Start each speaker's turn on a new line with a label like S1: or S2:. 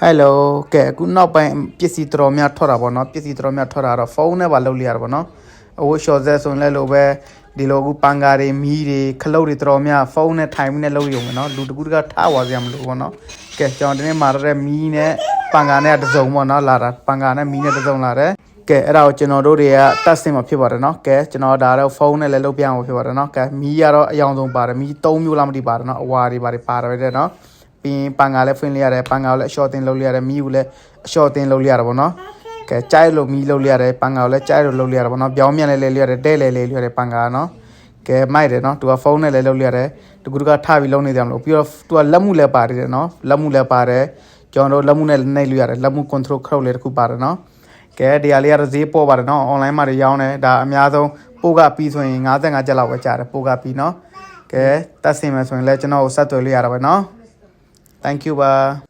S1: Hello ကဲအခုနောက်ပိုင်းပစ္စည်းတော်များထွက်တာပေါ့နော်ပစ္စည်းတော်များထွက်တာတော့ဖုန်းနဲ့ပါလုပ်လို့ရတာပေါ့နော်အဝတ်လျှော်ဆက်ဆိုရင်လည်းလိုပဲဒီလိုအခုပန်ကာတွေမီးတွေခလုတ်တွေတော်များဖုန်းနဲ့ထိုင်ပြီးနဲ့လုပ်ရုံပဲနော်လူတကူတကထားပါစရာမလိုပေါ့နော်ကဲကျွန်တော်ဒီနေ့မှာတဲ့မီးနဲ့ပန်ကာနဲ့တစုံပေါ့နော်လာတာပန်ကာနဲ့မီးနဲ့တစုံလာတယ်ကဲအဲ့ဒါကိုကျွန်တော်တို့တွေကတတ်စင်မှာဖြစ်ပါတယ်နော်ကဲကျွန်တော်ဒါတော့ဖုန်းနဲ့လည်းလုပ်ပြအောင်ဖြစ်ပါတယ်နော်ကဲမီးကတော့အယောင်ဆုံးပါတယ်မီး3မျိုးလောက်မသိပါတယ်နော်အဝါတွေပါတယ်ပါတယ်နော်ပြီးပန်ကာလည်းဖွင့်လိုက်ရတယ်ပန်ကာကိုလည်းအလျှော့တင်လုပ်လိုက်ရတယ်မီးကိုလည်းအလျှော့တင်လုပ်လိုက်ရတာပေါ့နော်ကဲကြိုက်လို့မီးလုပ်လိုက်ရတယ်ပန်ကာကိုလည်းကြိုက်လို့လုပ်လိုက်ရတာပေါ့နော်ပြောင်းမြန်လည်းလုပ်လိုက်ရတယ်တဲ့လည်းလုပ်လိုက်ရတယ်ပန်ကာနော်ကဲမိုက်တယ်နော်သူကဖုန်းနဲ့လည်းလုပ်လိုက်ရတယ်တကူတကထားပြီးလုပ်နေတယ်မလို့ပြီးတော့သူကလက်မှုလည်းပါတယ်နော်လက်မှုလည်းပါတယ်ကျွန်တော်တို့လက်မှုနဲ့နှိပ်လို့ရတယ်လက်မှု control ခရုတ်လေးတစ်ခုပါတယ်နော်ကဲဒီဟာလေးကတော့ဈေးပေါ်ပါတယ်နော် online မှာရောင်းတယ်ဒါအများဆုံးပို့ကပြီးဆိုရင်55ကျပ်လောက်ပဲကျတယ်ပို့ကပြီးနော်ကဲတက်စင်မယ်ဆိုရင်လည်းကျွန်တော်ကိုဆက်သွယ်လို့ရတာပဲနော်Thank you ba